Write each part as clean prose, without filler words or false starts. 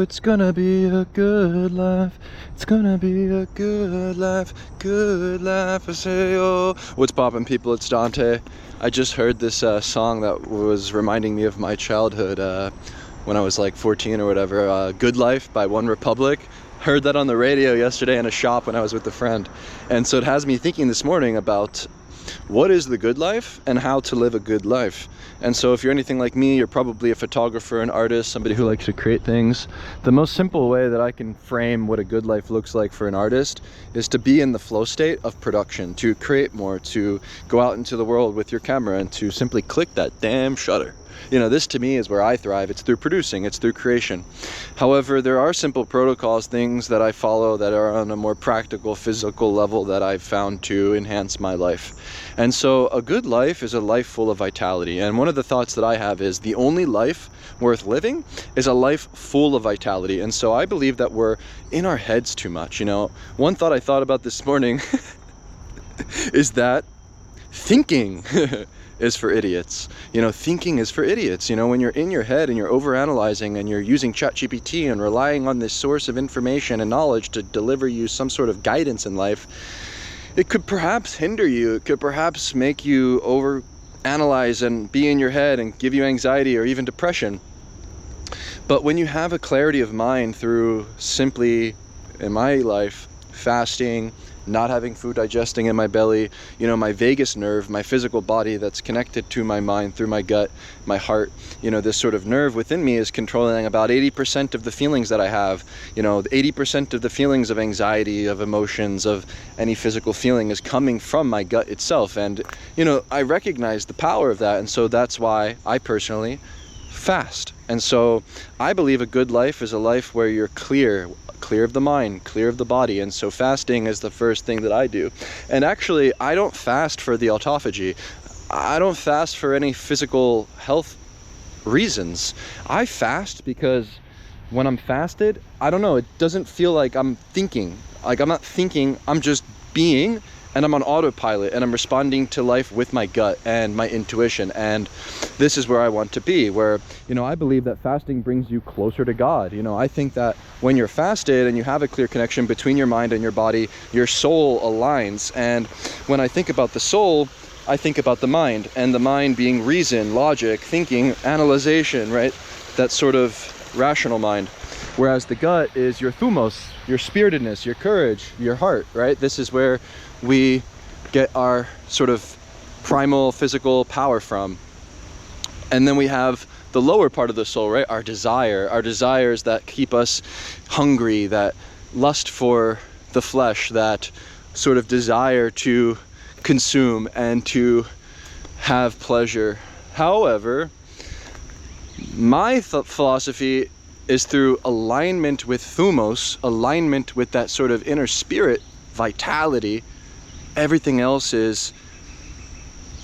it's gonna be a good life. It's gonna be a good life, good life. I say, oh. What's poppin', people? It's Dante. I just heard this song that was reminding me of my childhood when I was like 14 or whatever. Good Life by One Republic. Heard that on the radio yesterday in a shop when I was with a friend. And so it has me thinking this morning about what is the good life and how to live a good life. And so if you're anything like me, you're probably a photographer, an artist, somebody who likes to create things. The most simple way that I can frame what a good life looks like for an artist is to be in the flow state of production, to create more, to go out into the world with your camera and to simply click that damn shutter. You know, this to me is where I thrive. It's through producing, it's through creation. However, there are simple protocols, things that I follow that are on a more practical, physical level that I've found to enhance my life. And so a good life is a life full of vitality. And one of the thoughts that I have is the only life worth living is a life full of vitality. And so I believe that we're in our heads too much. You know, one thought I thought about this morning is that thinking is for idiots. You know, thinking is for idiots. You know, when you're in your head and you're overanalyzing and you're using ChatGPT and relying on this source of information and knowledge to deliver you some sort of guidance in life, it could perhaps hinder you. It could perhaps make you overanalyze and be in your head and give you anxiety or even depression. But when you have a clarity of mind through simply, in my life, fasting, not having food digesting in my belly, you know, my vagus nerve, my physical body that's connected to my mind through my gut, my heart, you know, this sort of nerve within me is controlling about 80% of the feelings that I have. You know, 80% of the feelings of anxiety, of emotions, of any physical feeling is coming from my gut itself. And, you know, I recognize the power of that. And so that's why I personally fast. And so I believe a good life is a life where you're clear of the mind, clear of the body. And so fasting is the first thing that I do. And actually, I don't fast for the autophagy. I don't fast for any physical health reasons. I fast because when I'm fasted, I don't know, it doesn't feel like I'm thinking. Like I'm not thinking, I'm just being, and I'm on autopilot and I'm responding to life with my gut and my intuition. And this is where I want to be, where, you know, I believe that fasting brings you closer to God. You know, I think that when you're fasted and you have a clear connection between your mind and your body, your soul aligns. And when I think about the soul, I think about the mind, and the mind being reason, logic, thinking, analyzation, right? That sort of rational mind. Whereas the gut is your Thumos, your spiritedness, your courage, your heart, right? This is where we get our sort of primal physical power from. And then we have the lower part of the soul, right? Our desires that keep us hungry, that lust for the flesh, that sort of desire to consume and to have pleasure. However, my philosophy is through alignment with Thumos, alignment with that sort of inner spirit vitality. Everything else is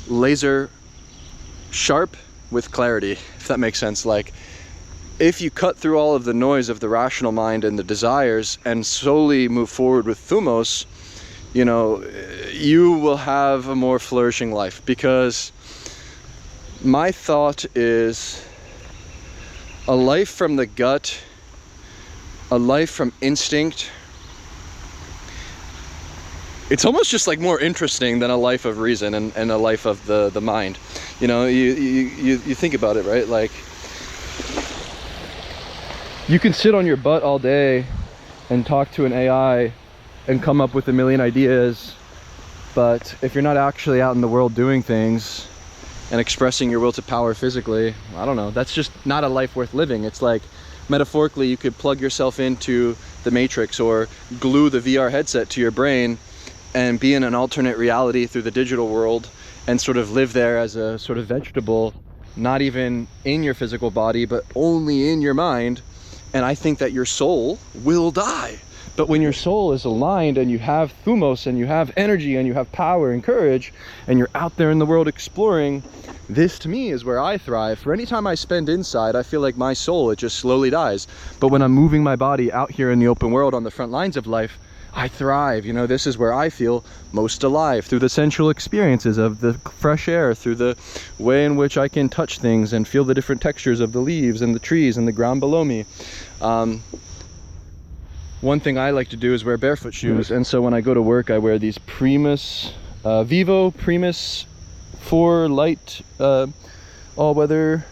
laser sharp with clarity, if that makes sense. Like, if you cut through all of the noise of the rational mind and the desires and solely move forward with Thumos, you know, you will have a more flourishing life. Because my thought is a life from the gut, a life from instinct, it's almost just like more interesting than a life of reason and a life of the mind. You know, you think about it, right? Like, you can sit on your butt all day and talk to an AI and come up with a million ideas, but if you're not actually out in the world doing things and expressing your will to power physically, I don't know, that's just not a life worth living. It's like, metaphorically, you could plug yourself into the Matrix or glue the VR headset to your brain and be in an alternate reality through the digital world and sort of live there as a sort of vegetable, not even in your physical body, but only in your mind. And I think that your soul will die. But when your soul is aligned and you have Thumos and you have energy and you have power and courage and you're out there in the world exploring, this to me is where I thrive. For any time I spend inside, I feel like my soul, it just slowly dies. But when I'm moving my body out here in the open world on the front lines of life, I thrive. You know, this is where I feel most alive, through the sensual experiences of the fresh air, through the way in which I can touch things and feel the different textures of the leaves and the trees and the ground below me. One thing I like to do is wear barefoot shoes, and so when I go to work, I wear these Primus, Vivo Primus 4 light all-weather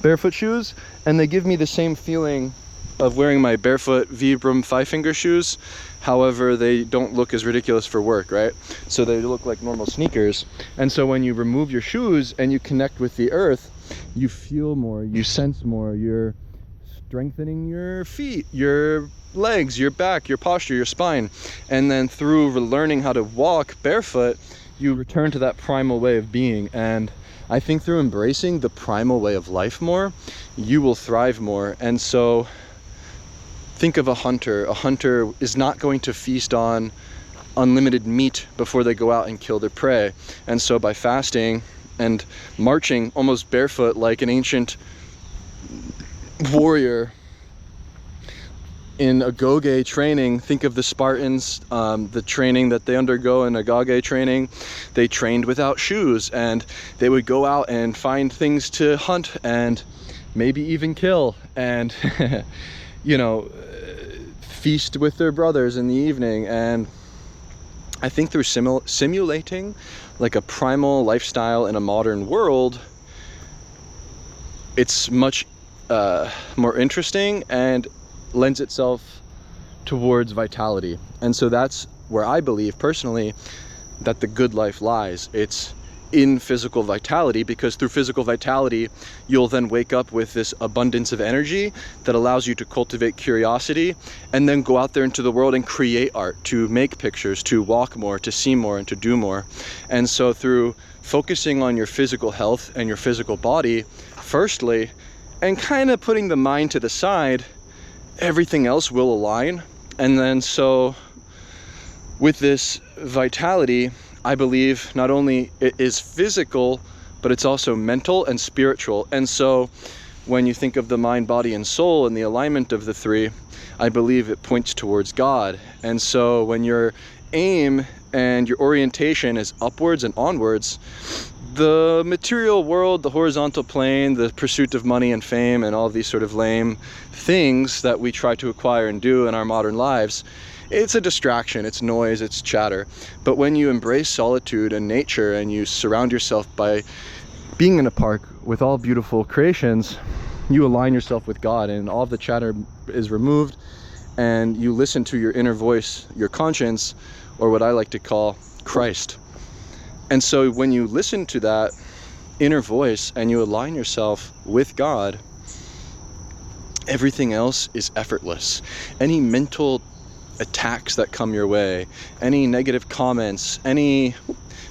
barefoot shoes, and they give me the same feeling of wearing my barefoot Vibram 5-finger shoes. However, they don't look as ridiculous for work, right? So they look like normal sneakers. And so when you remove your shoes and you connect with the earth, you feel more, you sense more, you're strengthening your feet, your legs, your back, your posture, your spine. And then through learning how to walk barefoot, you return to that primal way of being. And I think through embracing the primal way of life more, you will thrive more. And so think of a hunter. A hunter is not going to feast on unlimited meat before they go out and kill their prey. And so by fasting and marching almost barefoot like an ancient warrior in Agoge training, think of the Spartans, the training that they undergo in Agoge training. They trained without shoes, and they would go out and find things to hunt and maybe even kill, and you know, feast with their brothers in the evening. And I think through simulating like a primal lifestyle in a modern world, it's much more interesting and lends itself towards vitality. And so that's where I believe personally that the good life lies. It's in physical vitality, because through physical vitality you'll then wake up with this abundance of energy that allows you to cultivate curiosity and then go out there into the world and create art, to make pictures, to walk more, to see more, and to do more. And so through focusing on your physical health and your physical body firstly, and kind of putting the mind to the side, everything else will align. And then so with this vitality, I believe not only it is physical, but it's also mental and spiritual. And so when you think of the mind, body, and soul and the alignment of the three, I believe it points towards God. And so when your aim and your orientation is upwards and onwards, the material world, the horizontal plane, the pursuit of money and fame and all these sort of lame things that we try to acquire and do in our modern lives, it's a distraction, it's noise, it's chatter. But when you embrace solitude and nature and you surround yourself by being in a park with all beautiful creations, you align yourself with God, and all of the chatter is removed, and you listen to your inner voice, your conscience, or what I like to call Christ. And so when you listen to that inner voice and you align yourself with God, everything else is effortless. Any mental attacks that come your way, any negative comments, any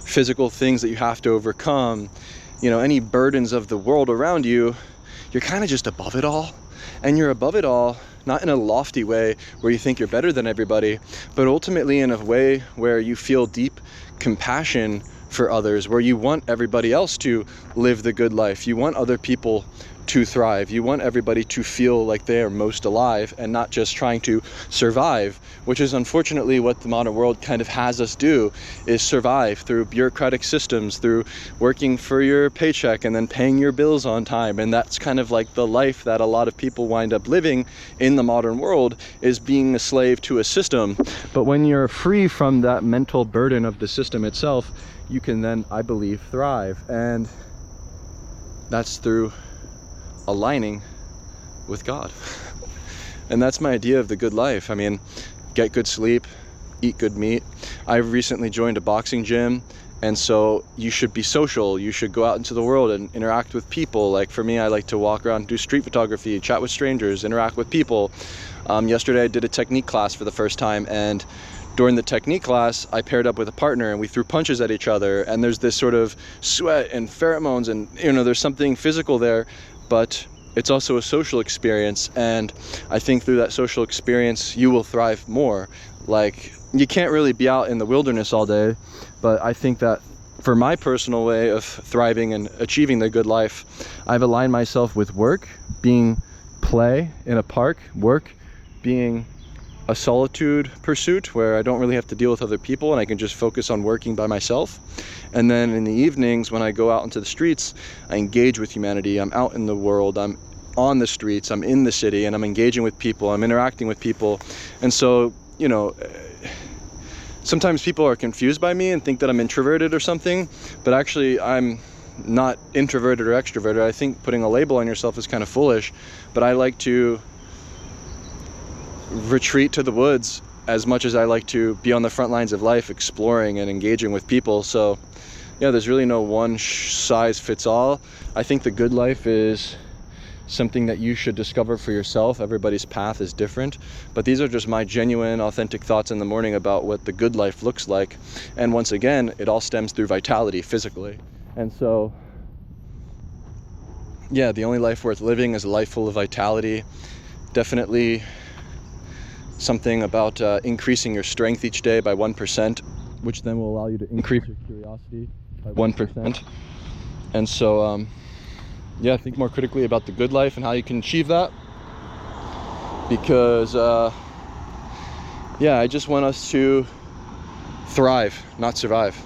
physical things that you have to overcome, you know, any burdens of the world around you, you're kind of just above it all. And you're above it all, not in a lofty way where you think you're better than everybody, but ultimately in a way where you feel deep compassion for others, where you want everybody else to live the good life. You want other people to thrive. You want everybody to feel like they are most alive and not just trying to survive, which is unfortunately what the modern world kind of has us do, is survive through bureaucratic systems, through working for your paycheck and then paying your bills on time. And that's kind of like the life that a lot of people wind up living in the modern world, is being a slave to a system. But when you're free from that mental burden of the system itself, you can then, I believe, thrive. And that's through aligning with God. And that's my idea of the good life. I mean, get good sleep, eat good meat. I've recently joined a boxing gym, and so you should be social. You should go out into the world and interact with people. Like for me, I like to walk around, do street photography, chat with strangers, interact with people. Yesterday I did a technique class for the first time, and during the technique class, I paired up with a partner and we threw punches at each other, and there's this sort of sweat and pheromones, and you know, there's something physical there, but it's also a social experience. And I think through that social experience, you will thrive more. Like, you can't really be out in the wilderness all day, but I think that for my personal way of thriving and achieving the good life, I've aligned myself with work, being play in a park, work being a solitude pursuit where I don't really have to deal with other people and I can just focus on working by myself. And then in the evenings when I go out into the streets, I engage with humanity. I'm out in the world, I'm on the streets, I'm in the city, and I'm engaging with people, I'm interacting with people. And so, you know, sometimes people are confused by me and think that I'm introverted or something, but actually I'm not introverted or extroverted. I think putting a label on yourself is kind of foolish, but I like to retreat to the woods as much as I like to be on the front lines of life, exploring and engaging with people. So yeah, there's really no one size fits all. I think the good life is something that you should discover for yourself. Everybody's path is different, but these are just my genuine, authentic thoughts in the morning about what the good life looks like. And once again, it all stems through vitality physically. And so yeah, the only life worth living is a life full of vitality. Definitely something about increasing your strength each day by 1%, which then will allow you to increase your curiosity by 1%. And so yeah, think more critically about the good life and how you can achieve that, because yeah, I just want us to thrive, not survive.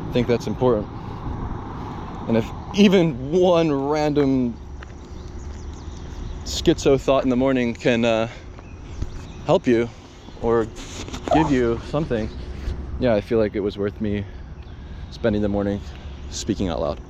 I think that's important. And if even one random schizo thought in the morning can help you or give you something, yeah, I feel like it was worth me spending the morning speaking out loud.